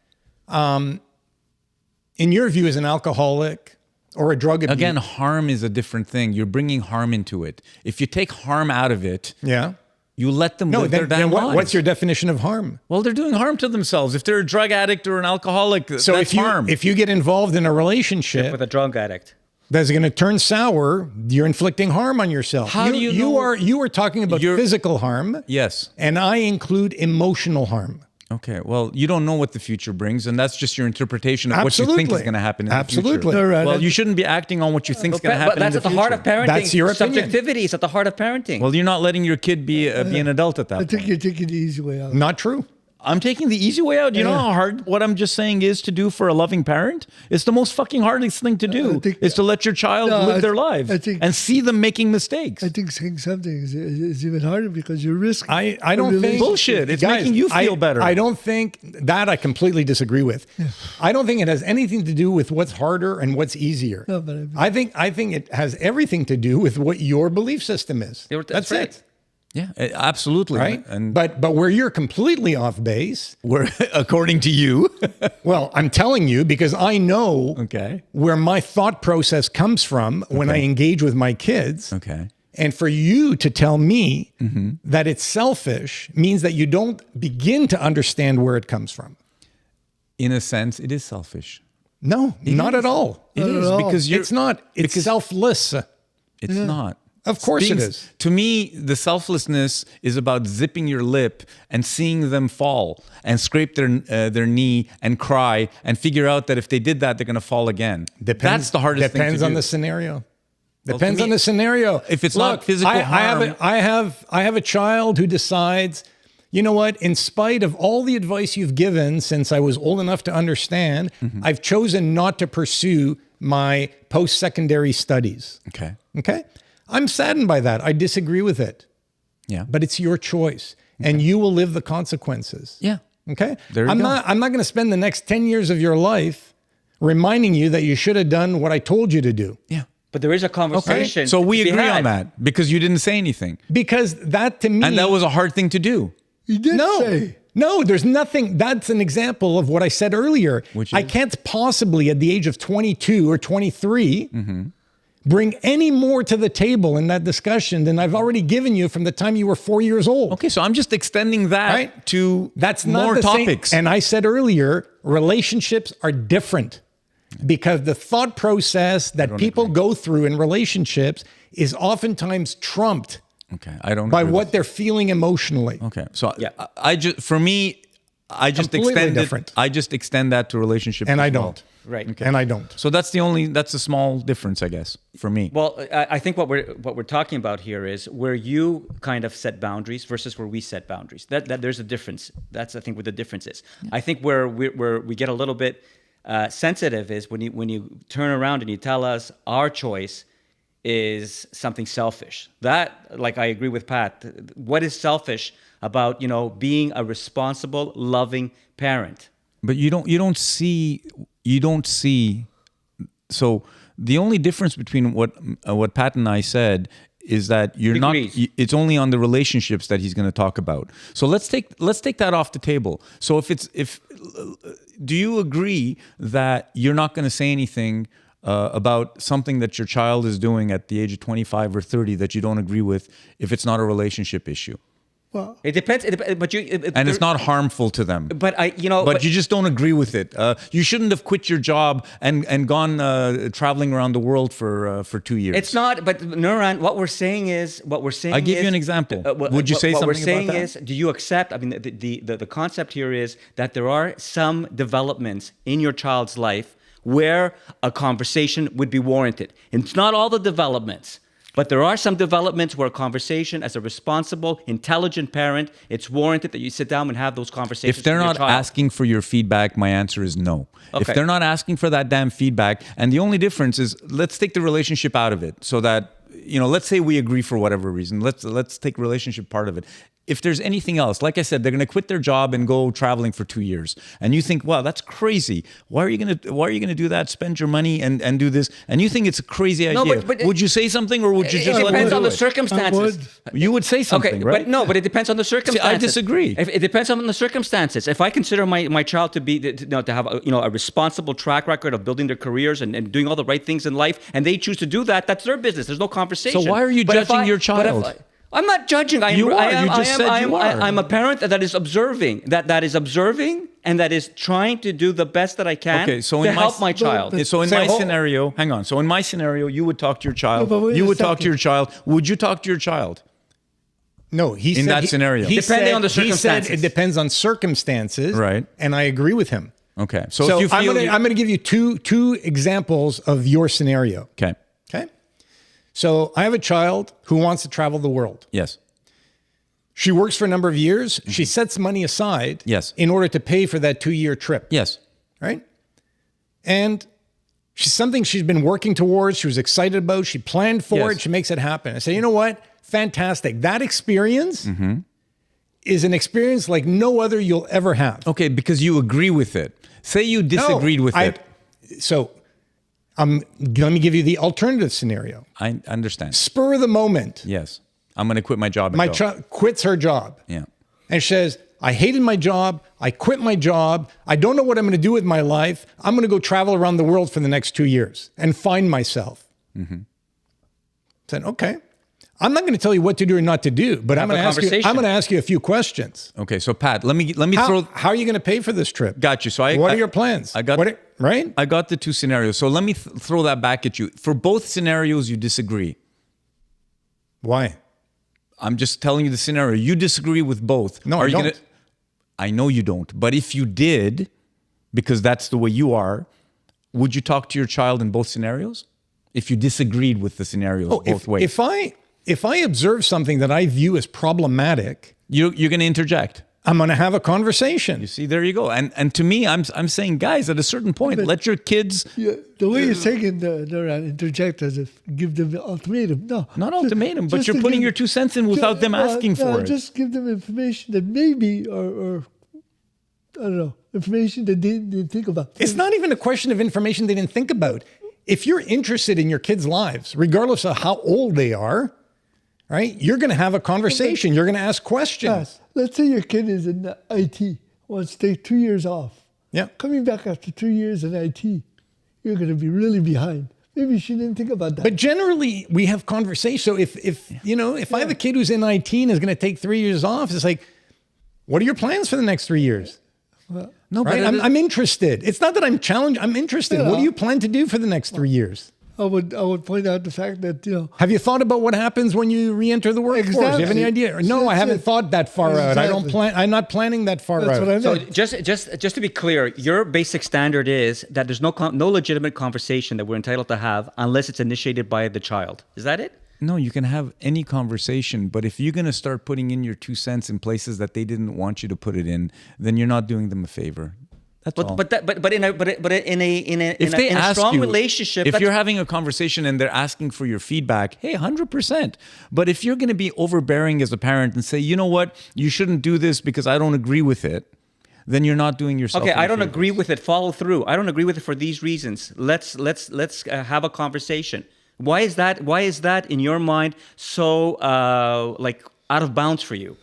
in your view, as an alcoholic or a drug abuser, Again, harm is a different thing. You're bringing harm into it. If you take harm out of it, yeah. you let them No, live their then damn lives. what's your definition of harm? Well, they're doing harm to themselves. If they're a drug addict or an alcoholic, So that's harm. if you get involved in a relationship With a drug addict. that's going to turn sour, you're inflicting harm on yourself. How do you know- you are talking about physical harm, Yes. and I include emotional harm. Okay. Well, you don't know what the future brings, and that's just your interpretation of what you think is Absolutely. going to happen in Absolutely. the future. No, right. Well, you shouldn't be acting on what you think is going to happen But that's in at the the future. heart of parenting. That's your opinion. Subjectivity is at the heart of parenting. Well, you're not letting your kid be an adult at that I point. think you're taking the easy way out. Not true. I'm taking the easy way out. You know how hard what I'm just saying is to do for a loving parent? It's the most fucking hardest thing to do, is to let your child live their lives and see them making mistakes. I think saying something is even harder because you risk. I don't think Bullshit. It's Guys, making you feel better. I don't think that I completely disagree with. I don't think it has anything to do with what's harder and what's easier. No, but I think it has everything to do with what your belief system is. That's That's right. it. Yeah, absolutely. Right? And But where you're completely off base, we're, according to you. well, I'm telling you because I know Okay. where my thought process comes from when I engage with my kids. Okay. And for you to tell me that it's selfish means that you don't begin to understand where it comes from. In a sense, it is selfish. No, not at all. It is at all. because you're. It's not. It's selfless. It's not. Of course it is. To me, the selflessness is about zipping your lip and seeing them fall and scrape their knee and cry and figure out that if they did that, they're going to fall again. That's the hardest thing to do. Depends on the scenario. Depends me, on the scenario. if it's not physical harm- I have a child who decides, you know what? In spite of all the advice you've given since I was old enough to understand, I've chosen not to pursue my post-secondary studies. Okay. Okay? I'm saddened by that. I disagree with it. Yeah. But it's your choice, and you will live the consequences. Yeah. Okay? There you I'm go. not going to spend the next 10 years of your life reminding you that you should have done what I told you to do. Yeah. But there is a conversation. So we to be agree had. on that because you didn't say anything. Because that to me And that was a hard thing to do. You did no. say. No, there's nothing. That's an example of what I said earlier. Which I is? can't possibly, at the age of 22 or 23, bring any more to the table in that discussion than I've already given you from the time you were 4 years old. Okay, so I'm just extending that Right? to That's not more the topics. Same. And I said earlier, relationships are different because the thought process that people go through in relationships is oftentimes trumped Okay, I don't by agree what with- they're feeling emotionally. Okay, so Yeah. I just for me, I just Completely extend different. it. I just extend that to relationships, And as I well. don't. Right. Okay. And I don't. So that's a small difference, I guess, for me. Well, I think what we're talking about here is where you kind of set boundaries versus where we set boundaries. That there's a difference. That's I think what the difference is. I think where we get a little bit sensitive is when you turn around and you tell us our choice is something selfish. That, like, I agree with Pat. What is selfish about being a responsible, loving parent? But you don't see. So the only difference between what Pat and I said is that you're Degrees. not. It's only on the relationships that he's going to talk about. So let's take that off the table. So do you agree that you're not going to say anything about something that your child is doing at the age of 25 or 30 that you don't agree with if it's not a relationship issue? Well, It depends. But And it's not harmful to them. But But you just don't agree with it. You shouldn't have quit your job and gone traveling around the world for 2 years. It's not. But Nuran, what we're saying is. I'll give you an example. Would you say what something we're saying about that? is, do you accept? I mean, the concept here is that there are some developments in your child's life where a conversation would be warranted. And it's not all the developments. But there are some developments where a conversation, as a responsible, intelligent parent, it's warranted that you sit down and have those conversations. If they're with your not child. asking for your feedback, my answer is no. If Okay. they're not asking for that damn feedback, and the only difference is, let's take the relationship out of it, so that, let's say we agree for whatever reason. Let's take relationship part of it. If there's anything else, like I said, they're going to quit their job and go traveling for 2 years, and you think, wow, that's crazy. Why are you going to do that? Spend your money and do this, and you think it's a crazy idea. No, but would you say something, or would you It just let them depends do on the it? circumstances. You would say something, Okay, right? but it depends on the circumstances. disagree. It depends on the circumstances. If I consider my child to have a responsible track record of building their careers and doing all the right things in life, and they choose to do that, that's their business. There's no conversation. So why are you But if judging your but if child? I'm not judging. You are. You just said you are. I'm a parent that is observing. That is observing and that is trying to do the best that I can to help my child. So in Say, my hold- scenario, hang on. So in my scenario, you would talk to your child. No, but wait You a would talk to second. your child. Would you talk to your child? No, he In said that scenario. Depending on the He said circumstances. it depends on circumstances, Right. And I agree with him. Okay. So, So if you feel I'm going to give you two examples of your scenario. okay. Okay. So I have a child who wants to travel the world. Yes. She works for a number of years. She sets money aside Yes. in order to pay for that 2-year trip. Yes. Right? And she's something she's been working towards. She was excited about. She planned for Yes. it. She makes it happen. I say, you know what? Fantastic. That experience is an experience like no other you'll ever have. Okay, because you agree with it. Say you disagreed with it. So let me give you the alternative scenario. I understand. Spur of the moment. Yes. I'm going to quit my job. And My go. child quits her job. Yeah. And she says, I hated my job. I quit my job. I don't know what I'm going to do with my life. I'm going to go travel around the world for the next 2 years and find myself. Said, okay. I'm not going to tell you what to do or not to do, but I'm Have going a to ask you. conversation. I'm going to ask you a few questions. Okay. So Pat, let me throw. How are you going to pay for this trip? Got you. So What are your plans? Right? I got the two scenarios. So let me throw that back at you. For both scenarios, you disagree. Why? I'm just telling you the scenario. You disagree with both. No, I you don't. I know you don't. But if you did, because that's the way you are, would you talk to your child in both scenarios? If you disagreed with the scenarios both ways. If I observe something that I view as problematic, You're going to interject. I'm going to have a conversation. You see, there you go. And to me, I'm saying, guys, at a certain point, let your kids... Yeah, the way you're saying interject as if give them the ultimatum. No. Not ultimatum, but just you're to putting give- your 2 cents in without them asking for it. Just give them information that maybe, or I don't know, information that they didn't think about. It's not even a question of information they didn't think about. If you're interested in your kids' lives, regardless of how old they are, right, you're going to have a conversation. You're going to ask questions. Yes. Let's say your kid is in IT, wants to take 2 years off. Yeah. Coming back after 2 years in IT, you're going to be really behind. Maybe she didn't think about that. But generally, we have conversations. So if I have a kid who's in IT and is going to take 3 years off, it's like, what are your plans for the next 3 years? No, Right? I'm interested. It's not that I'm challenged. I'm interested. Yeah. What do you plan to do for the next 3 years? I would point out the fact that, Have you thought about what happens when you re-enter the workforce? Do you have any Exactly. idea? No, I That's haven't it. thought that far out. I don't Exactly. plan. I'm not planning that far that's out. what I So meant. just to be clear, your basic standard is that there's no legitimate conversation that we're entitled to have unless it's initiated by the child. Is that it? No, you can have any conversation, but if you're going to start putting in your 2 cents in places that they didn't want you to put it in, then you're not doing them a favor. That's all. But in a ask strong you, relationship, if that's- you're having a conversation and they're asking for your feedback, hey, 100%. But if you're going to be overbearing as a parent and say, you know what, you shouldn't do this because I don't agree with it, then you're not doing yourself. okay, any I don't favors. agree with it. Follow through. I don't agree with it for these reasons. Let's have a conversation. Why is that? Why is that in your mind so like out of bounds for you?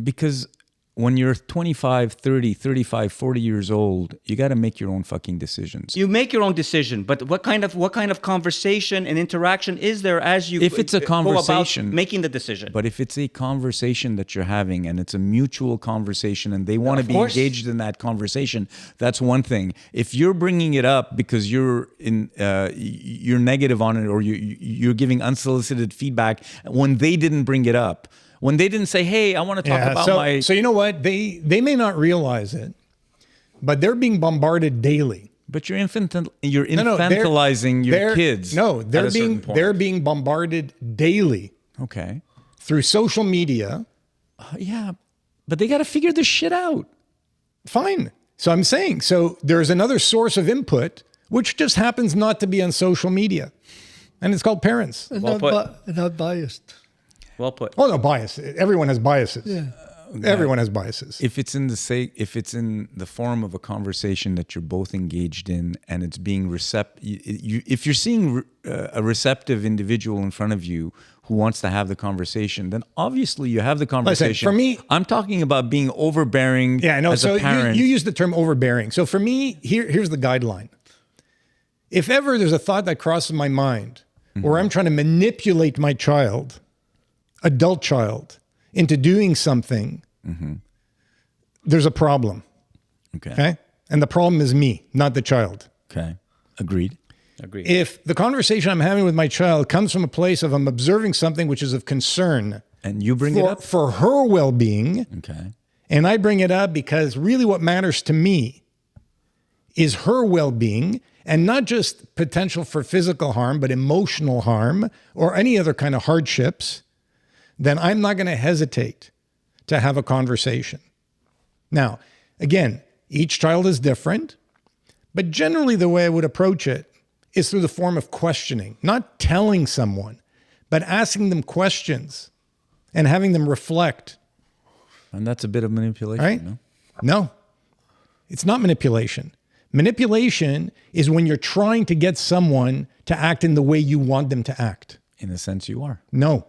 Because when you're 25, 30, 35, 40 years old, you got to make your own fucking decisions. You make your own decision, but what kind of conversation and interaction is there as you If it's a go about conversation, making the decision? But if it's a conversation that you're having and it's a mutual conversation and they want to Of be course. engaged in that conversation, that's one thing. If you're bringing it up because you're negative on it or you're giving unsolicited feedback when they didn't bring it up, when they didn't say, "Hey, I want to talk about my," So you know what? They may not realize it, but they're being bombarded daily. but you're No, infantilizing your kids. No, at a certain point. they're being bombarded daily Okay. through social media. Yeah, but they got to figure this shit out. Fine. So I'm saying, so there's another source of input, which just happens not to be on social media. And it's called parents. And Well put. not biased. Well put. Oh, no, bias. Everyone has biases. Yeah. Everyone has biases. If it's in the form of a conversation that you're both engaged in, and it's being if you're seeing a receptive individual in front of you who wants to have the conversation, then obviously you have the conversation. for me- I'm talking about being overbearing. Yeah, I know. As So a parent. you use the term overbearing. So for me, here's the guideline. If ever there's a thought that crosses my mind where I'm trying to manipulate my child, adult child, into doing something, there's a problem. Okay. And the problem is me, not the child. Okay. Agreed. Agreed. If the conversation I'm having with my child comes from a place of I'm observing something which is of concern And you bring it up. for her well-being, Okay. and I bring it up because really what matters to me is her well-being and not just potential for physical harm, but emotional harm or any other kind of hardships, then I'm not going to hesitate to have a conversation. Now, again, each child is different, but generally the way I would approach it is through the form of questioning, not telling someone, but asking them questions and having them reflect. And that's a bit of manipulation, Right? no? No, it's not manipulation. Manipulation is when you're trying to get someone to act in the way you want them to act. In a sense, you are. No,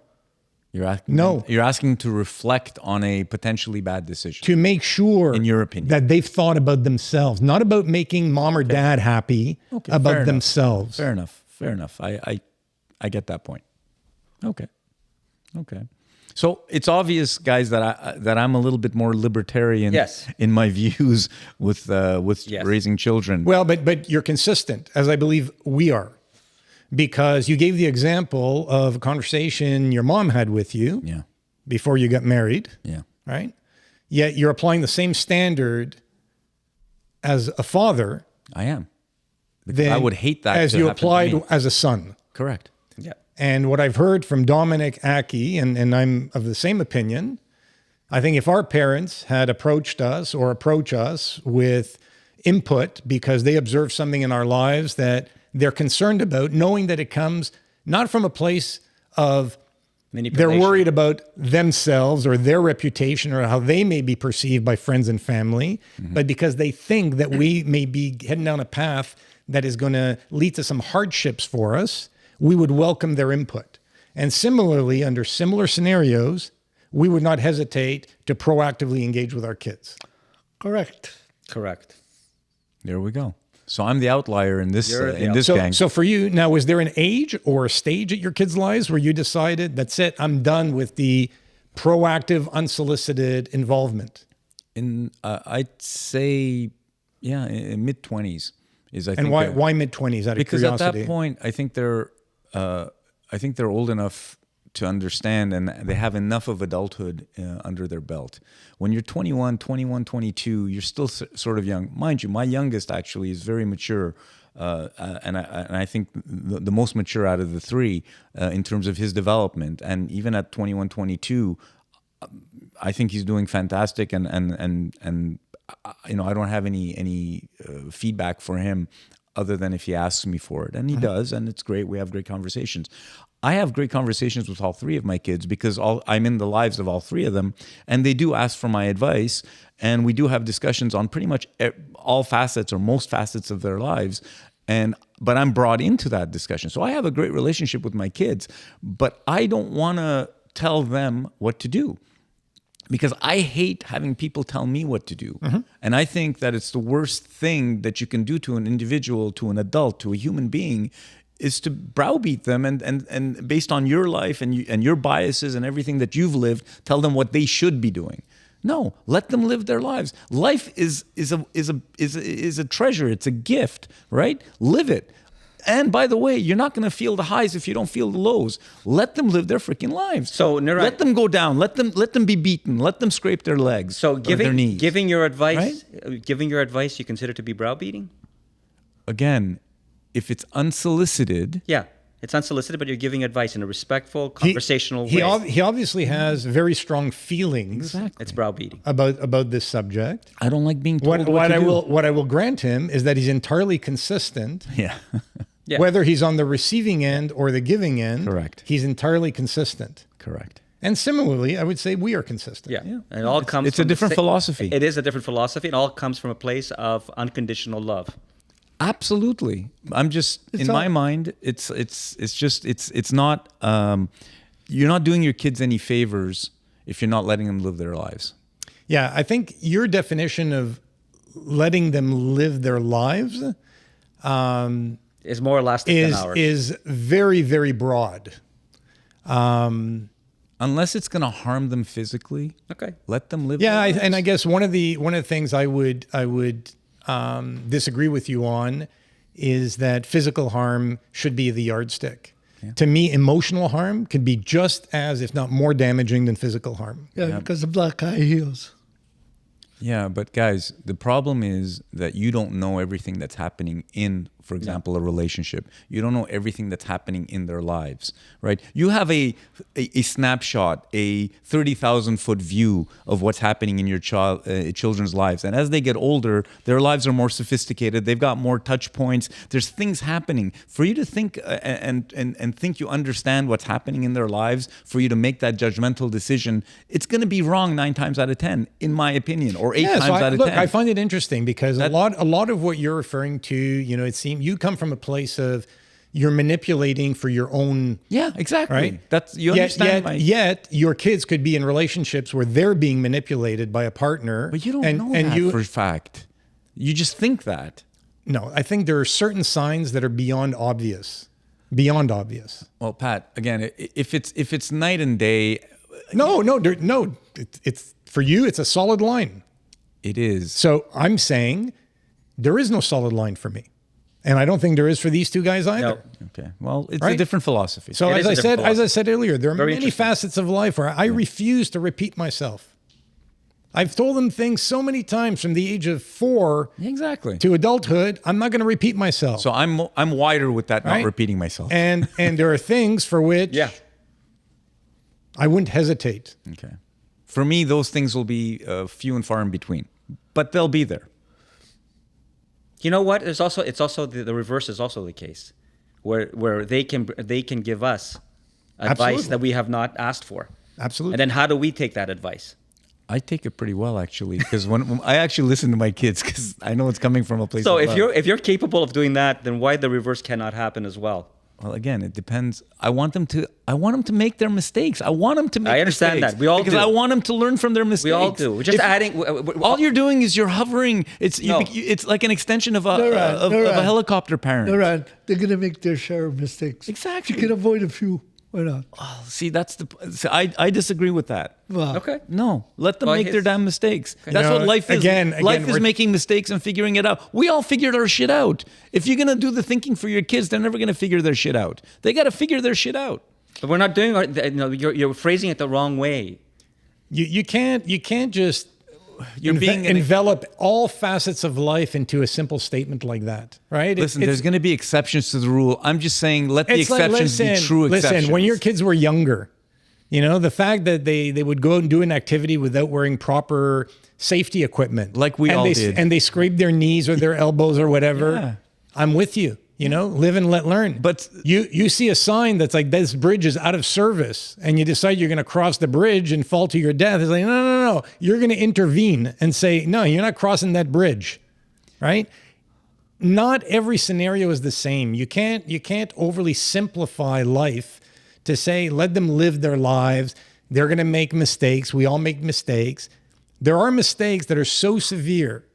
You're asking. No. You're asking to reflect on a potentially bad decision. to make sure, In your opinion. that they've thought about themselves, not about making mom or dad happy, Okay, fair about enough. themselves. Fair enough. Fair enough. I get that point. Okay. Okay. So it's obvious, guys, that I'm a little bit more libertarian Yes. in my views with Yes. raising children. Well, but you're consistent, as I believe we are, because you gave the example of a conversation your mom had with you Yeah. before you got married, Yeah. right? Yet you're applying the same standard as a father I am. Because then I would hate that as to you happen to applied me. as a son. Correct. Yeah. And what I've heard from Dominic Aki, and I'm of the same opinion, I think if our parents had approached us or approach us with input because they observe something in our lives that they're concerned about, knowing that it comes not from a place of they're Manipulation. worried about themselves or their reputation or how they may be perceived by friends and family, but because they think that we may be heading down a path that is going to lead to some hardships for us, we would welcome their input. And similarly, under similar scenarios, we would not hesitate to proactively engage with our kids. Correct. Correct. There we go. So I'm the outlier in this You're the in this gang. So for you, now, was there an age or a stage at your kids' lives where you decided, that's it, I'm done with the proactive, unsolicited involvement? In I'd say, yeah, in mid-20s is I think. And why mid-20s out of Because curiosity? at that point, I think they're old enough to understand and they have enough of adulthood under their belt. When you're 21, 22, you're still sort of young. Mind you, my youngest actually is very mature. And I think the most mature out of the three in terms of his development. And even at 21, 22, I think he's doing fantastic. And you know, I don't have any feedback for him other than if he asks me for it. And he does, and it's great. We have great conversations. I have great conversations with all three of my kids because I'm in the lives of all three of them, and they do ask for my advice, and we do have discussions on pretty much all facets or most facets of their lives. but I'm brought into that discussion. So I have a great relationship with my kids, but I don't want to tell them what to do, because I hate having people tell me what to do. And I think that it's the worst thing that you can do to an individual, to an adult, to a human being, is to browbeat them and based on your life and your biases and everything that you've lived, tell them what they should be doing. No, let them live their lives. Life is a treasure. It's a gift, right? Live it. And by the way, you're not going to feel the highs if you don't feel the lows. Let them live their freaking lives. So, Niraj, let them go down. Let them be beaten. Let them scrape their legs. So or their knees. giving your advice, you consider to be browbeating? Again, if it's unsolicited. Yeah. It's unsolicited, but you're giving advice in a respectful, conversational way. He obviously has very strong feelings It's browbeating. about this subject. I don't like being told what to do. What I will grant him is that he's entirely consistent. Yeah. Yeah. Whether he's on the receiving end or the giving end, Correct. He's entirely consistent. Correct. And similarly, I would say we are consistent. Yeah. And it all comes It's a from different philosophy. It is a different philosophy. It all comes from a place of unconditional love. Absolutely. I'm just in my mind. It's not. You're not doing your kids any favors if you're not letting them live their lives. Yeah, I think your definition of letting them live their lives Is more elastic than ours. is very, very broad. Unless it's going to harm them physically. Okay. Let them live. Yeah, their lives. and I guess one of the things I would disagree with you on is that physical harm should be the yardstick. Yeah. To me, emotional harm can be just as, if not more, damaging than physical harm. Yeah, because of black high heels. Yeah, but guys, the problem is that you don't know everything that's happening in, for example, a relationship. You don't know everything that's happening in their lives, right? You have a snapshot, a 30,000-foot view of what's happening in your children's lives. And as they get older, their lives are more sophisticated. They've got more touch points. There's things happening. For you to think and think you understand what's happening in their lives, for you to make that judgmental decision, it's going to be wrong 9 times out of 10, in my opinion, or 8 times out of 10. Look, I find it interesting because a lot of what you're referring to, it seems you come from a place of you're manipulating for your own. Yeah, exactly. Right? That's you understand. Yet your kids could be in relationships where they're being manipulated by a partner. But you don't know that for a fact. You just think that. No, I think there are certain signs that are beyond obvious. Beyond obvious. Well, Pat, again, if it's night and day. No. It's for you. It's a solid line. It is. So I'm saying there is no solid line for me. And I don't think there is for these two guys either. No. Okay. Well, it's a different philosophy. So as I said earlier, there are many facets of life where I refuse to repeat myself. I've told them things so many times from the age of 4 to adulthood. I'm not going to repeat myself. So I'm wider with that, not repeating myself. And there are things for which I wouldn't hesitate. Okay. For me, those things will be few and far in between, but they'll be there. You know what? It's also the reverse is also the case, where they can give us advice that we have not asked for. Absolutely. And then how do we take that advice? I take it pretty well, actually, because when I actually listen to my kids, because I know it's coming from a place. So of love. if you're capable of doing that, then why the reverse cannot happen as well? Well, again, it depends. I want them to make their mistakes. I want them to make. I understand mistakes that. We all because do. I want them to learn from their mistakes. We all do. We're just adding. All you're doing is you're hovering. It's like an extension of a helicopter parent. They're going to make their share of mistakes. Exactly. You can avoid a few. Why not? Oh, see, I disagree with that. Wow. Okay. No, let them make their damn mistakes. Okay. That's what life is. Again, life is making mistakes and figuring it out. We all figured our shit out. If you're gonna do the thinking for your kids, they're never gonna figure their shit out. They got to figure their shit out. But we're not doing. You're phrasing it the wrong way. You can't just envelop all facets of life into a simple statement like that, right? Listen, there's going to be exceptions to the rule. I'm just saying, let the exceptions be true exceptions. Listen, when your kids were younger, the fact that they would go out and do an activity without wearing proper safety equipment, like we all did, and they scraped their knees or their elbows or whatever. Yeah. I'm with you. Live and let learn. But you see a sign that's like, this bridge is out of service, and you decide you're going to cross the bridge and fall to your death. It's like, no. You're going to intervene and say, no, you're not crossing that bridge, right? not every scenario is the same. You can't overly simplify life to say, let them live their lives. They're going to make mistakes. We all make mistakes. There are mistakes that are so severe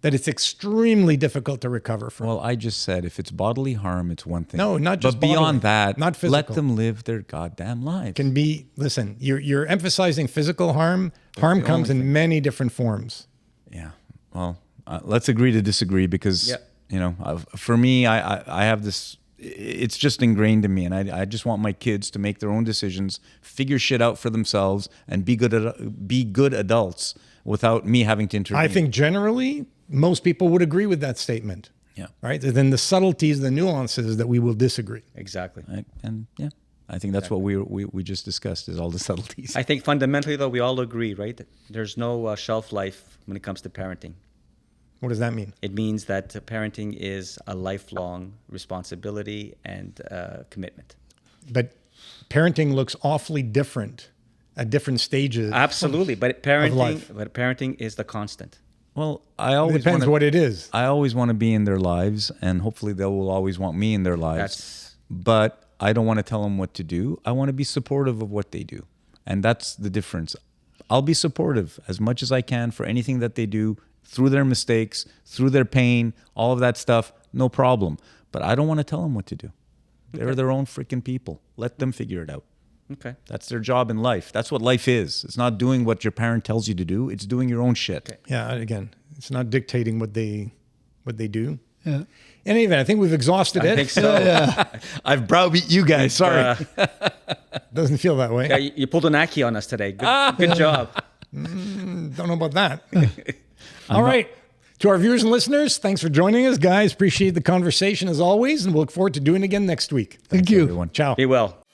that it's extremely difficult to recover from. Well, I just said if it's bodily harm, it's one thing. No, not just But beyond bodily, that, not physical. let them live their goddamn lives. Can be, listen, you're emphasizing physical harm. Harm the comes only in many different forms. Yeah. Well, let's agree to disagree because, Yeah. you know, for me, I have this, it's just ingrained in me. And I just want my kids to make their own decisions, figure shit out for themselves, and be good adults without me having to intervene. I think generally most people would agree with that statement. Yeah. Right? Then the subtleties, the nuances that we will disagree. Exactly. And yeah, I think that's what we just discussed is all the subtleties. I think fundamentally, though, we all agree, right? That there's no shelf life when it comes to parenting. What does that mean? It means that parenting is a lifelong responsibility and commitment. But parenting looks awfully different at different stages. Absolutely, but life. parenting is the constant. Well, I It always depends wanna, what it is. I always want to be in their lives, and hopefully they will always want me in their lives. But I don't want to tell them what to do. I want to be supportive of what they do. And that's the difference. I'll be supportive as much as I can for anything that they do, through their mistakes, through their pain, all of that stuff, no problem. But I don't want to tell them what to do. They're their own freaking people. Let them figure it out. Okay. That's their job in life. That's what life is. It's not doing what your parent tells you to do. It's doing your own shit. Okay. Yeah, again, it's not dictating what they do. Yeah. In any event, I think we've exhausted it. I think so. I've browbeat you guys. Sorry. Doesn't feel that way. Yeah, you pulled an Aki on us today. Good job. Don't know about that. All right. To our viewers and listeners, thanks for joining us, guys. Appreciate the conversation as always, and we'll look forward to doing it again next week. Thank you. Everyone. Ciao. Be well.